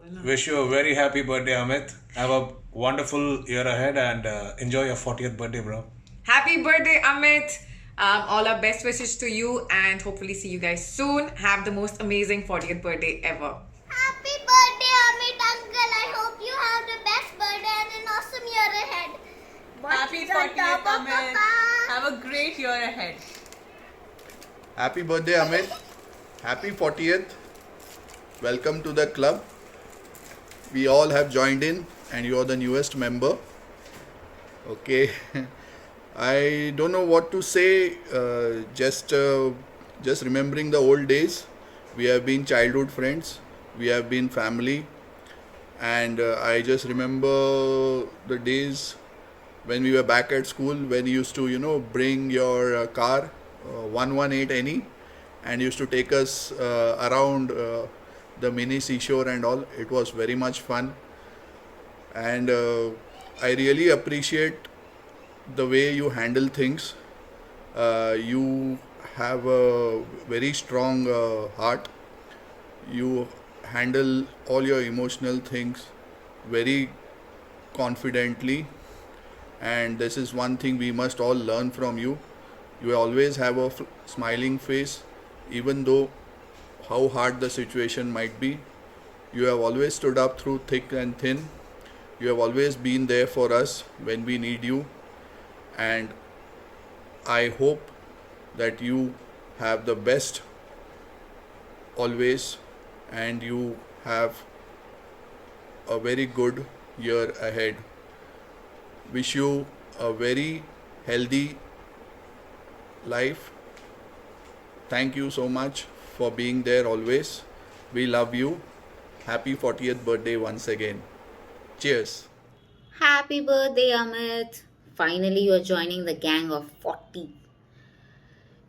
Wish you a very happy birthday, Amit. Have a wonderful year ahead and enjoy your 40th birthday, bro. Happy birthday, Amit. All our best wishes to you and hopefully see you guys soon. Have the most amazing 40th birthday ever. Happy birthday, Amit uncle. I hope you have the best birthday and an awesome year ahead. Happy 40th, Amit. Have a great year ahead. Happy birthday, Amit. Happy 40th. Welcome to the club. We all have joined in, and you are the newest member. Okay. I don't know what to say. Just remembering the old days. We have been childhood friends. We have been family, and I just remember the days when we were back at school, when you used to bring your car 118 any, and used to take us around the mini seashore and all. It was very much fun, and I really appreciate the way you handle things. You have a very strong heart. You handle all your emotional things very confidently, and this is one thing we must all learn from you. You always have a smiling face, even though how hard the situation might be. You have always stood up through thick and thin. You have always been there for us when we need you, and I hope that you have the best always, and you have a very good year ahead. Wish you a very healthy life. Thank you so much for being there always. We love you. Happy 40th birthday once again. Cheers. Happy birthday, Amit. Finally, you're joining the gang of 40.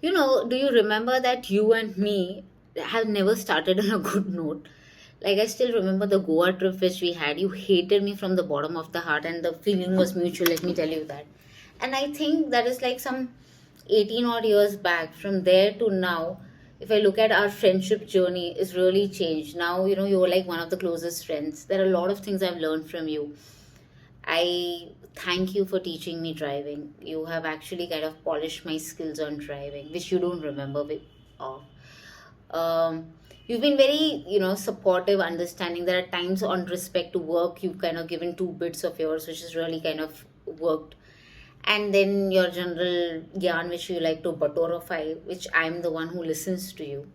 Do you remember that you and me have never started on a good note? Like, I still remember the Goa trip which we had. You hated me from the bottom of the heart, and the feeling was mutual, let me tell you that. And I think that is like some 18 odd years back. From there to now, if I look at our friendship journey, it's really changed. Now, you're like one of the closest friends. There are a lot of things I've learned from you. I thank you for teaching me driving. You have actually kind of polished my skills on driving, which you don't remember of. You've been very, supportive, understanding. There are times on respect to work, you've kind of given two bits of yours, which has really kind of worked. And then your general gyan, which you like to batorify, which I'm the one who listens to you.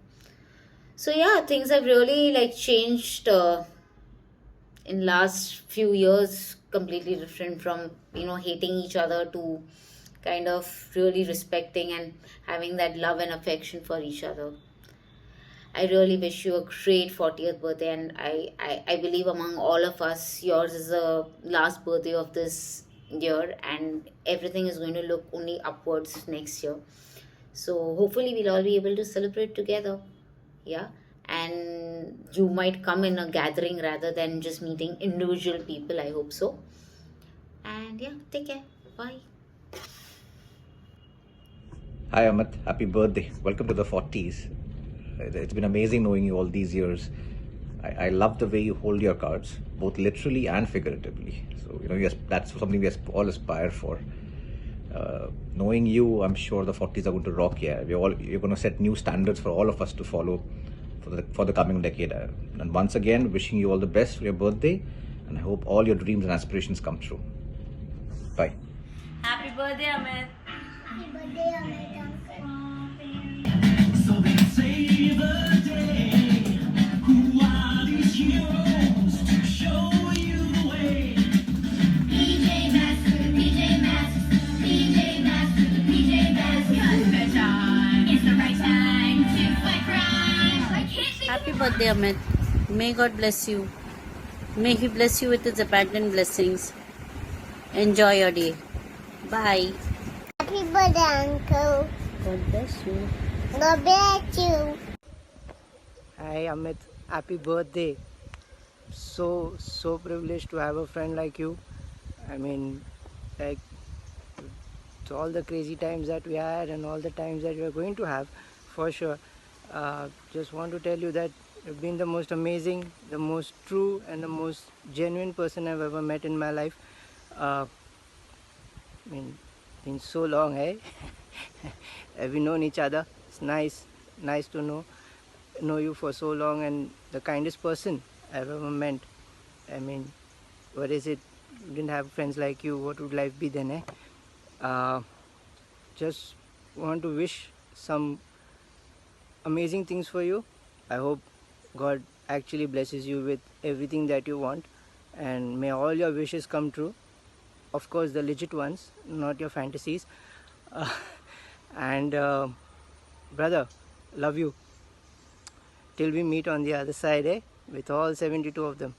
So yeah, things have really like changed in last few years, completely different from hating each other to kind of really respecting and having that love and affection for each other. I really wish you a great 40th birthday, and I believe among all of us, yours is the last birthday of this year, and everything is going to look only upwards next year. So hopefully we'll all be able to celebrate together. Yeah. And you might come in a gathering rather than just meeting individual people. I hope so. And yeah, take care. Bye. Hi Amit, happy birthday. Welcome to the 40s. It's been amazing knowing you all these years. I love the way you hold your cards, both literally and figuratively. So, yes, that's something we all aspire for. Knowing you, I'm sure the 40s are going to rock. Yeah, you're going to set new standards for all of us to follow for the coming decade. And once again, wishing you all the best for your birthday, and I hope all your dreams and aspirations come true. Bye. Happy birthday, Amit. Happy birthday, Amit uncle. So they save the day. Who are these heroes to show you the way? PJ Masks, PJ Masks, PJ Masks, PJ Masks. Cause bedtime is the right time to fight crime. Happy birthday, Amit. May God bless you. May He bless you with His abundant blessings. Enjoy your day. Bye. Happy birthday, uncle. God bless you. God bless you. Hi Amit, happy birthday. So privileged to have a friend like you. I mean, like, to all the crazy times that we had and all the times that we are going to have, for sure. Just want to tell you that You've been the most amazing, the most true, and the most genuine person I've ever met in my life. I mean, been so long, eh? Have we known each other? It's nice to know you for so long, and the kindest person I've ever met. I mean, what is it? You didn't have friends like you. What would life be then, eh? Just want to wish some amazing things for you. I hope God actually blesses you with everything that you want, and may all your wishes come true. Of course, the legit ones, not your fantasies. And brother, love you. Till we meet on the other side, eh? With all 72 of them.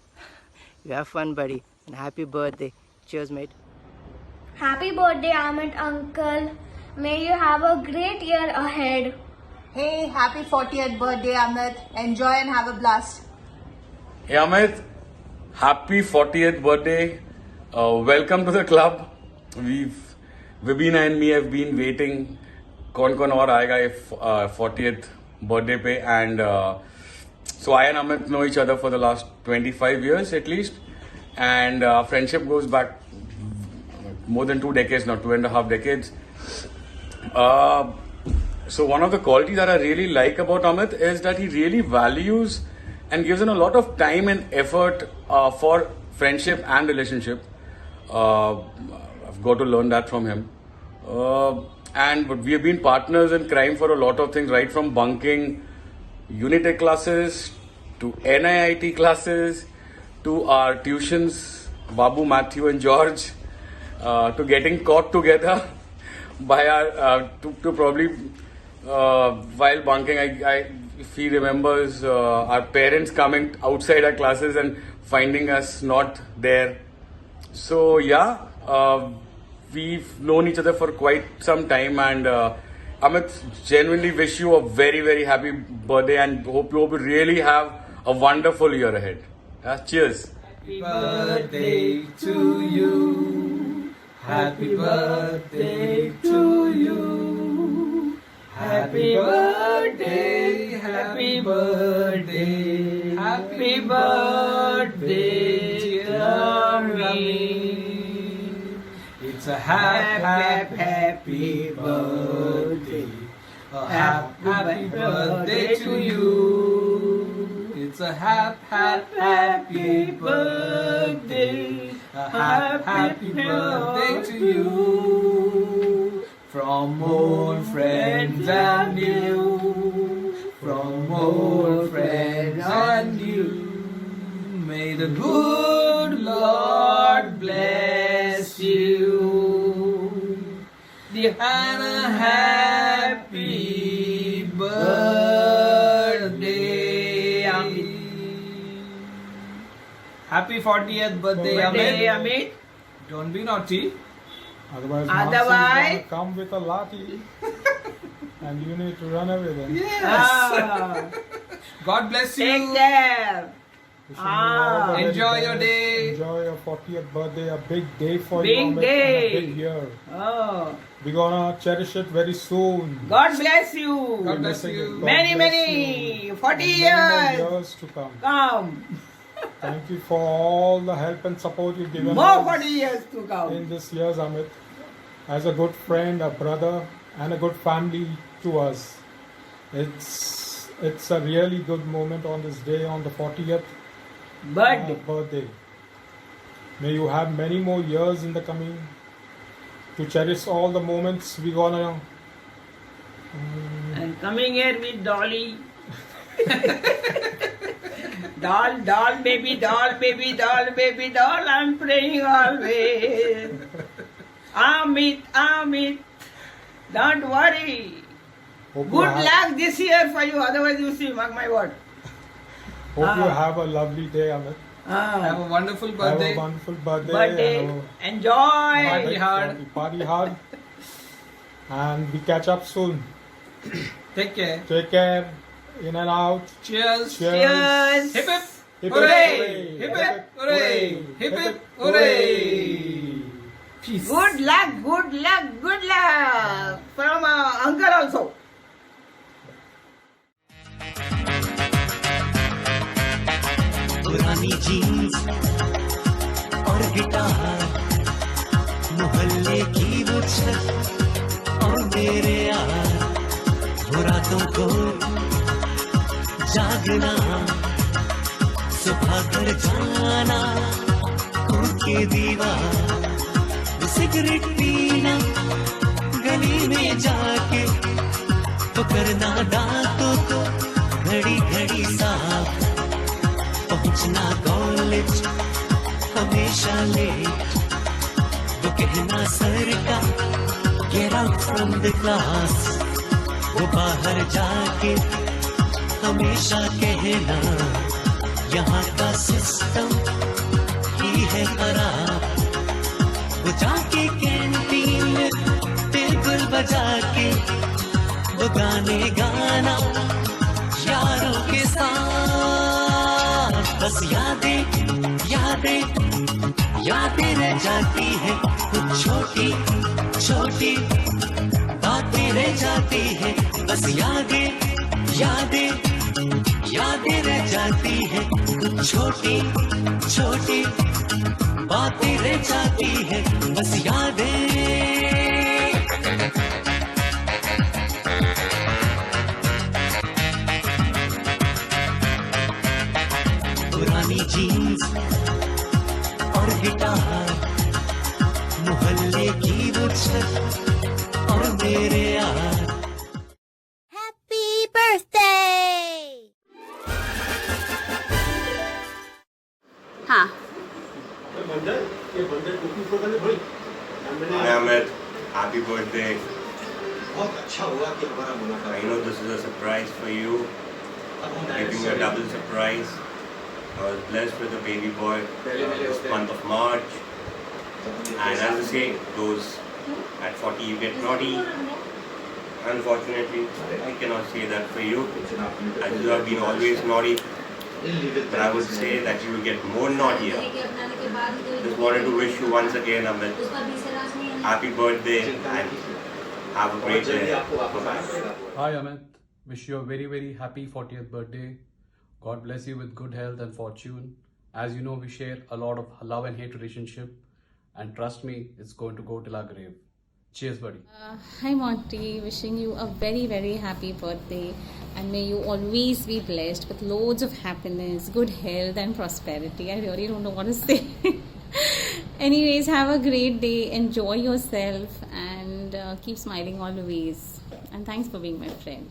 You have fun, buddy, and happy birthday. Cheers, mate. Happy birthday, Amit uncle. May you have a great year ahead. Hey, happy 40th birthday, Amit. Enjoy and have a blast. Hey Amit, happy 40th birthday. Welcome to the club. Vibina and me have been waiting. कौन और आएगा ये 40th birthday पे, and so I and Amit know each other for the last 25 years at least, and our friendship goes back more than 2 decades now, 2.5 decades. So one of the qualities that I really like about Amit is that he really values and gives in a lot of time and effort for friendship and relationship. I've got to learn that from him. And we have been partners in crime for a lot of things, right from bunking Unitech classes to NIIT classes to our tuitions, Babu, Matthew and George, to getting caught together by our, to probably while bunking, if he remembers our parents coming outside our classes and finding us not there. So yeah, we've known each other for quite some time, and Amit, genuinely wish you a very, very happy birthday, and hope you really have a wonderful year ahead. Cheers. Happy birthday to you. Happy birthday to you. Happy birthday, happy birthday, happy birthday, dear me. It's a happy birthday. A happy birthday to you. It's a happy birthday. A happy birthday to you. From old friends and new. From old friends and new. May the good Lord bless you. Dear Hannah, happy birthday, Amit. Happy 40th birthday, Amit. Don't be naughty. Otherwise, gonna come with a lathi and you need to run away then. Yes. God bless you. Take care. Wishing you all the very Enjoy your best. day. Enjoy your 40th birthday. A big day for Big you, Amit, day. and a big year. Oh, We're gonna cherish it very soon. God bless you. God bless Missing you. it. God Many, bless many, you. 40 And many years. more years to come. Come. Thank you for all the help and support you've given More us 40 years to come. in this year's Amit. As a good friend, a brother, and a good family to us. It's a really good moment on this day, on the 40th birthday. May you have many more years in the coming to cherish all the moments we're gonna. And coming here with Dolly. doll, baby, doll, baby, doll, baby, doll. I'm praying always. Amit, don't worry. Hope you Good have- luck this year for you. Otherwise, you see, mark my word. Hope you have a lovely day, Amit. Have a wonderful Have birthday. a wonderful birthday. Birthday. and Enjoy. Party hard. Party hard. And we catch up soon. Take care. Take care. In and out. Cheers. Cheers. Hip hip. Hip, Hooray. hip, Hip hip. Hooray. Hip hip. Hooray. Peace. Good luck, good luck, good luck. From uncle also. पुरानी jeans और guitar, मोहल्ले की वो छत और मेरे यार, वो रातों को जागना, सुबह घर जाना, उनके दीवार, वो सिगरेट पीना, गली में जाके तो करना दांतों को घड़ी घड़ी साफ, पहुंचना कॉलेज हमेशा लेट, वो कहना सर का get out from the class, वो बाहर जाके हमेशा कहना यहाँ का सिस्टम ही है खराब, वो जाके कैंटीन में टेबल बजा के वो गाने गाना यारों के साथ, बस यादें यादें यादें रह जाती है, कुछ छोटी छोटी बातें रह जाती है, बस यादें यादें यादें रह जाती है, कुछ छोटी छोटी बातें रह जाती है, बस यादें। पुरानी जीन्स और गिटार, मोहल्ले की वो छत और मेरे यार। Happy birthday! हाँ Hi Amit, happy birthday. I know this is a surprise for you, giving you a double surprise. I was blessed with a baby boy this month of March, and as the saying goes, at 40 you get naughty. Unfortunately, I cannot say that for you, as you have been always naughty, but I would say that you will get more naughtier. Just wanted to wish you once again, Amit, happy birthday and have a great day. Bye-bye. Hi Amit, wish you a very very happy 40th birthday. God bless you with good health and fortune. As you know, we share a lot of love and hate relationship, and trust me, it's going to go till our grave. Cheers, buddy. Hi Monty, wishing you a very very happy birthday, and may you always be blessed with loads of happiness, good health and prosperity. I really don't know what to say. Anyways, have a great day, enjoy yourself, and keep smiling always. And thanks for being my friend.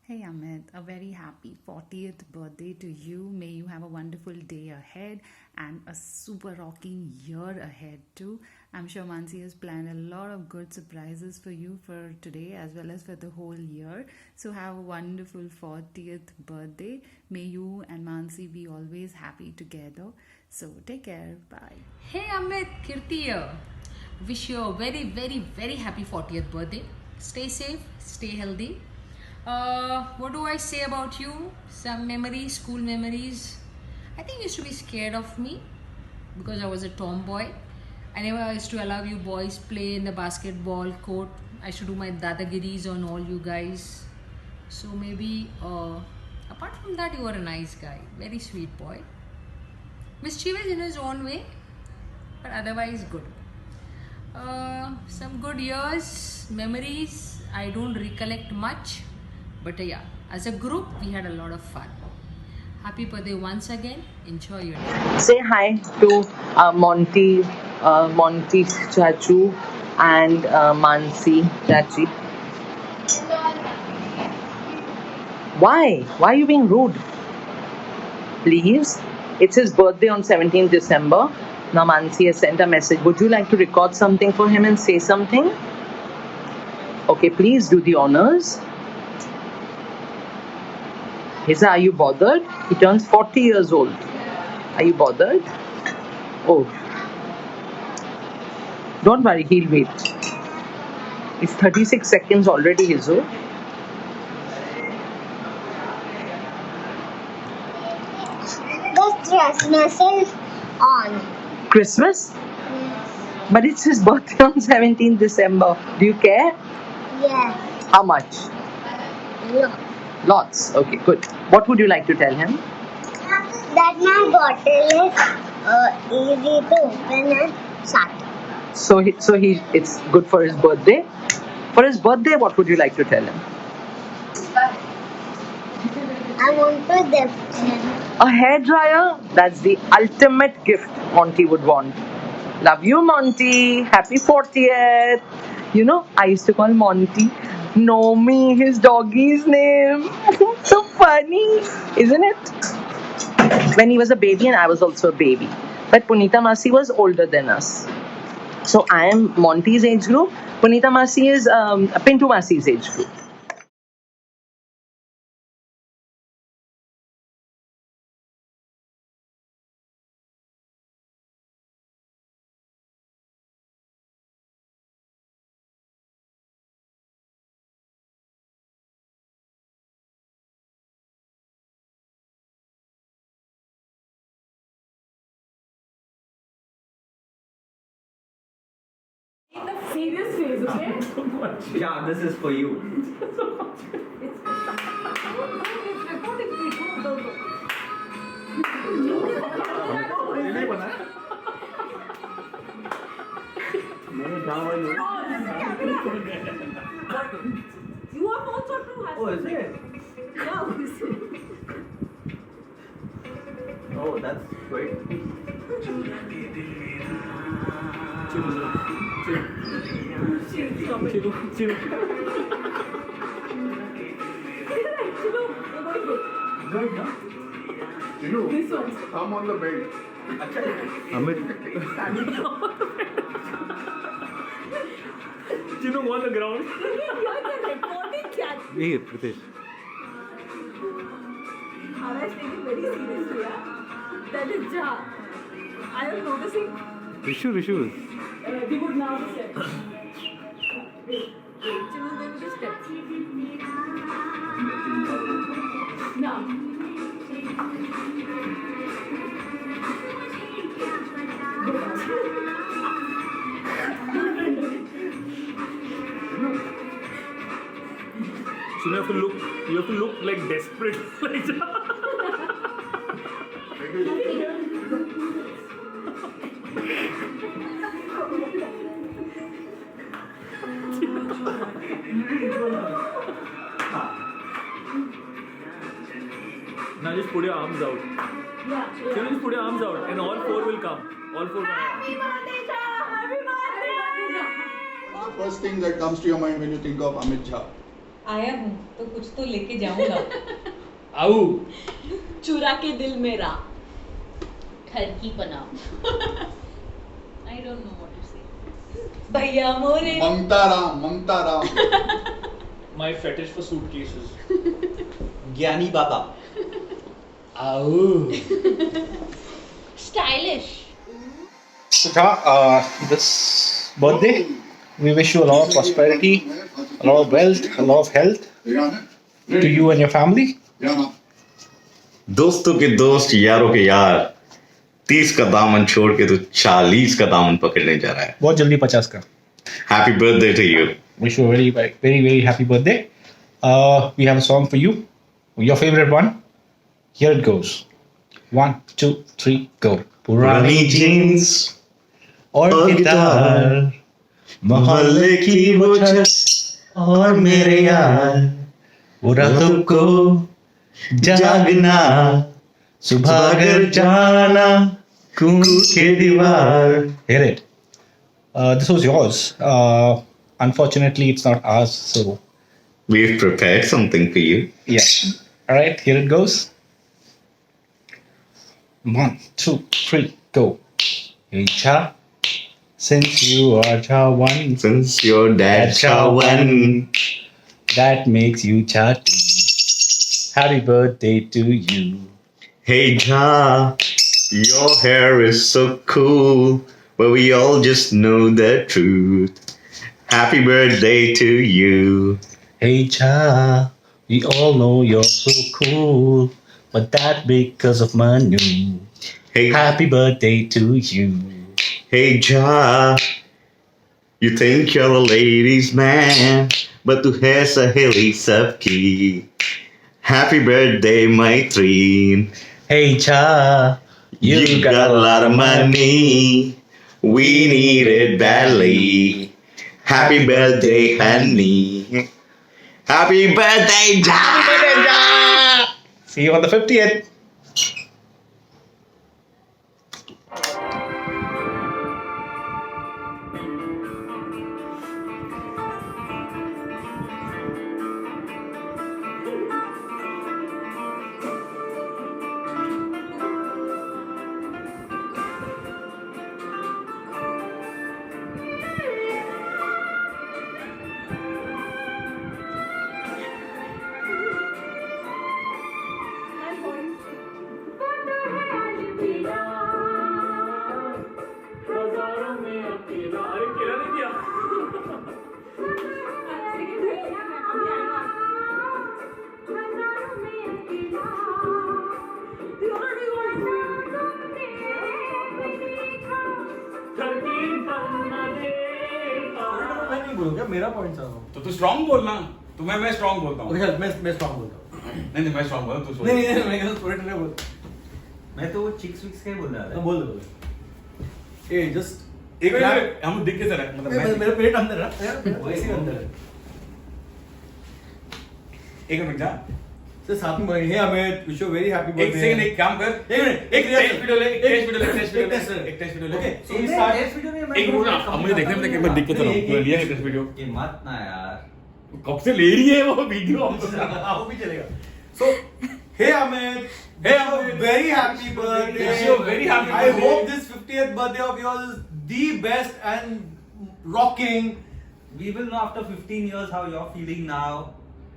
Hey Amit, a very happy 40th birthday to you. May you have a wonderful day ahead and a super rocking year ahead too. I'm sure Mansi has planned a lot of good surprises for you for today as well as for the whole year. So have a wonderful 40th birthday. May you and Mansi be always happy together. So take care. Bye. Hey Amit, Kirti here. Wish you a very very very happy 40th birthday. Stay safe, stay healthy. What do I say about you? Some memories, school memories. I think you used to be scared of me because I was a tomboy. I never used to allow you boys play in the basketball court. I used to do my dadagiris on all you guys. So maybe apart from that, you were a nice guy, very sweet boy. Mischievous in his own way, but otherwise good. Some good years, memories. I don't recollect much. But yeah, as a group, we had a lot of fun. Happy birthday once again. Enjoy your day. Say hi to Monty Chachu and Mansi Chachi. Why? Why are you being rude? Please. It's his birthday on 17th December. Now Mansi has sent a message. Would you like to record something for him and say something? Okay, please do the honors. Hisa, are you bothered? He turns 40 years old. Are you bothered? Oh. Don't worry, he'll wait. It's 36 seconds already, Hizo. The Christmas is on. Christmas? Yes. But it's his birthday on 17th December. Do you care? Yes. How much? Look. Lots. Okay, good. What would you like to tell him? That that my bottle is easy to open and shut. It's good for his birthday. For his birthday, what would you like to tell him? I want to gift him. A hairdryer? That's the ultimate gift Monty would want. Love you, Monty. Happy 40th. You know, I used to call Monty Nomi, his doggy's name. So funny, isn't it? When he was a baby and I was also a baby. But Punita Masi was older than us. So I am Monty's age group. Punita Masi is Pintu Masi's age group. In the serious phase, okay? Yeah, this is for you. You are also true. Oh, is it? Yeah, Oh, that's great. This one. I'm on the bed. Amit. Chino on the ground. Hey, Pritesh. Harash taking very seriously, yeah? That is Ja. I am noticing. Rishu. He would now step. Chino, there was a step. Now. So you have to look like desperate. Like now just put your arms out. Yeah. Just put your arms out and all four will come. All four will come. Happy birthday, Ja! Happy birthday! First thing that comes to your mind when you think of Amit Jha. आया हूँ तो कुछ तो लेके जाऊंगा आओ चुरा के दिल मेरा ठरकी पना I don't know what to say भैया मोरे Mamta Ram. My fetish for suitcases. Gyani Baba. आओ stylish So, this birthday, we wish you a lot of prosperity, a lot of wealth, a lot of health to you and your family. दोस्तों के दोस्त यारों के यार 30 का दामन छोड़ के तो 40 का दामन पकड़ने जा रहा है बहुत जल्दी 50 का. Happy birthday to you. Wish you a very, very, very, very happy birthday. We have a song for you, your favorite one. Here it goes. 1, 2, 3, go. पुरानी जीन्स और गिटार मोहल्ले की वो छत और मेरे यार वो रातों को जागना सुबह घर जाना कूद के दीवार. Hear it. This was yours. Unfortunately, it's not ours. So we've prepared something for you. Yeah. All right. Here it goes. 1, 2, 3, go. Hey, Cha. Since you are Cha 1. Since your dad Cha 1. That makes you Cha 2. Happy birthday to you. Hey Ja, your hair is so cool, but we all just know the truth. Happy birthday to you. Hey Cha, we all know you're so cool, but that because of Manu. Hey, happy birthday to you. Hey Ja, you think you're a ladies' man, but tu hai saheli sabki. Happy birthday, my tween. Hey Cha, You got a lot of money. We need it badly. Happy birthday, honey. Happy birthday, Ja! Happy birthday, Ja! See you on the 50th. मेरा point था तो तू strong बोलना। तो मैं strong बोलता हूँ। मैं स्ट्रॉन्ग बोलता हूँ। नहीं मैं स्ट्रॉन्ग बोलता हूँ, तू नहीं मैं स्टोरी टेलर बोल। मैं तो वो चिक्स विक्स का ही बोल रहा था। बोल दो। ए जस्ट एक मिनट हम दिख कैसे रहे? मतलब मेरा पेट अंदर है वैसे ही अंदर है। एक मिनट जा। सर साथ में हे हमें wish you very happy birthday. एक सेकंड एक काम कर। एक मिनट एक टेस्ट वीडियो ले, एक टेस्ट वीडियो ले। ओके सो टेस्ट वीडियो में एक मिनट अब मुझे देखने में मैं दिख के चला हूं। लिया है टेस्ट वीडियो। ये मत ना यार। कब से ले रही है वो वीडियो? वो भी चलेगा। सो हे Amit, hey very happy birthday. Wish you a very happy I birthday. hope this 50th birthday of yours is the best and rocking. We will know after 15 years how you're feeling now.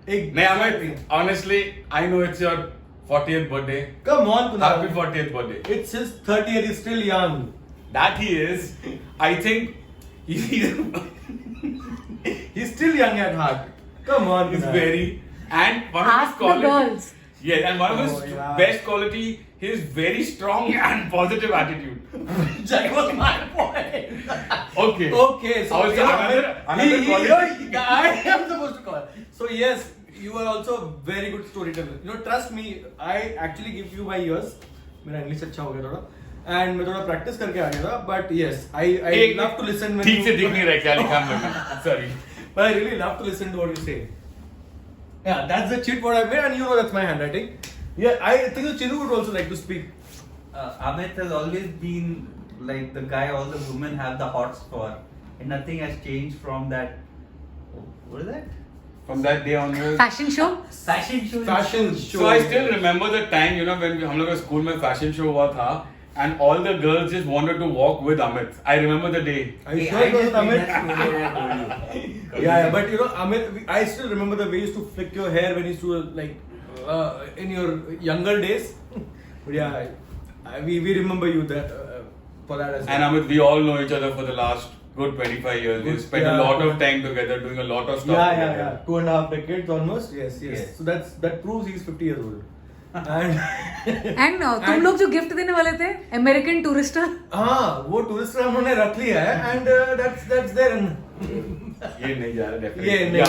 नहीं Amit, honestly, I know it's your 40th birthday. Come on, Kunal. Happy 40th birthday. It's his 30th. He's still young. That he is. I think he's still young at heart. Come on, he's Kunal. very. And one of his qualities. Yes, and one of his best quality, his very strong and positive attitude. That was my point. Okay. Okay. So Also another quality. I am supposed to call. So yes, you are also a very good storyteller. You know, trust me. I actually give you my ears. मेरा English अच्छा हो गया थोड़ा and मैं थोड़ा practice करके आ गया था. But yes, I love to listen when ठीक से दिख नहीं रहा क्या लिखा मैंने. Sorry. But I really love to listen to what you say. Yeah, that's the chit what I made, and you know that's my handwriting. Yeah, I think the Chinu would also like to speak. Amit has always been like the guy all the women have the hots for, and nothing has changed from that. What is that? From that day onwards. Fashion show? Fashion show. Fashion show. So I still remember the time, you know, when हम लोग school में fashion show हुआ था, and all the girls just wanted to walk with Amit. I remember the day. Are you sure it was Amit? Yeah, but you know, Amit, I still remember the way you used to flick your hair when you used to like in your younger days. But yeah, we remember you that for that as well. And Amit, we all know each other for the last good 25 years. We spent a lot of time together, doing a lot of stuff together. Yeah. 2.5 decades almost. Yes. So that proves he's 50 years old. And तुम लोग जो gift देने वाले थे American Tourister, हाँ वो Tourister हमने रख लिया है and that's there. ये नहीं जा रहा definitely. ये नहीं.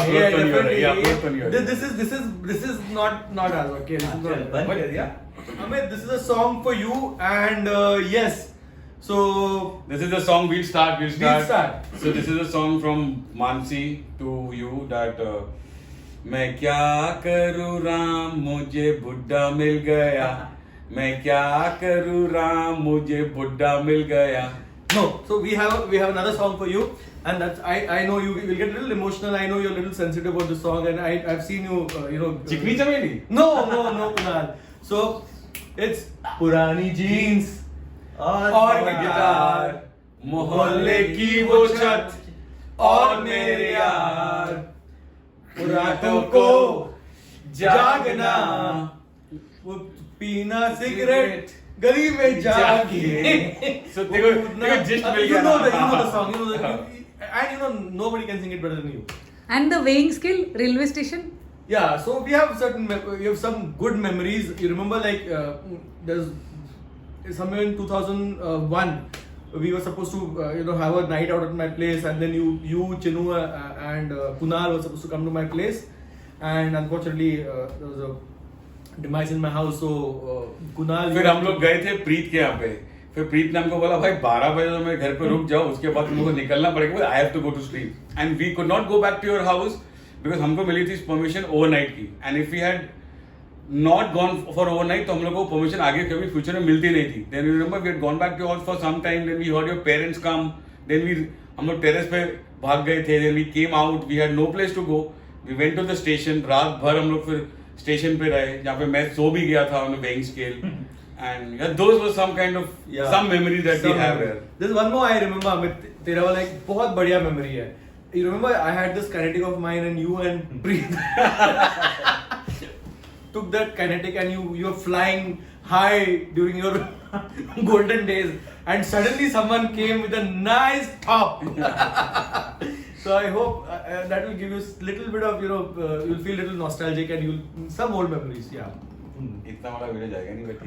This is not as okay. Amit, this is a song for you and yes. So this is the song we'll start. We'll start. So this is a song from Mansi to you that मैं क्या करूँ राम मुझे बुड्ढा मिल गया. मैं क्या करूँ राम मुझे बुड्ढा मिल गया. No, so we have another song for you, and that's I know you will get a little emotional. I know you're a little sensitive about the song, and I've seen you you know. चिकनी चमेली. No, Kunal. So it's पुरानी jeans और guitar, मोहल्ले की वो छत और मेरे यार, रातों को जागना, वो पीना सिगरेट गली में जाके. So देखो just मिल गया. You know the song. And you know nobody can sing it better than you. And the weighing scale, railway station. Yeah, so we have some good memories. You remember like there's somewhere in 2001 we were supposed to have a night out at my place, and then you Chinu and Kunal were supposed to come to my place, and unfortunately there was demise in my house. So Kunal. फिर हम लोग गए थे प्रीत के यहाँ पे. फिर प्रीत ने हमको बोला भाई 12 बजे तो मेरे घर पे रुक जाओ, उसके बाद तुमको निकलना पड़ेगा. I have to go to sleep. And we could not go back to your house because हमको मिली थी परमिशन ओवरनाइट की. And if we had not gone for overnight, तो हम लोग को परमिशन आगे कभी फ्यूचर में मिलती नहीं थी. Then you remember we had gone back to your house for some time. Then we heard your parents come. Then हम लोग टेरेस पे भाग गए थे. Then we came out. We had no place to go. We went to the station. रात भर हम लोग फिर स्टेशन पे रहे, जहाँ पे मैं सो भी गया था on a weighing scale. And yeah, those were some kind of some memory that we have here. There's one more I remember, Amit. तेरा वाला एक बहुत बढ़िया memory है. You remember I had this kinetic of mine and you and Preet took that kinetic and you were flying high during your golden days and suddenly someone came with a nice top. So I hope that will give you a little bit of you'll feel a little nostalgic and you'll some old memories. Yeah. इतना बड़ा video जाएगा नहीं बेटी.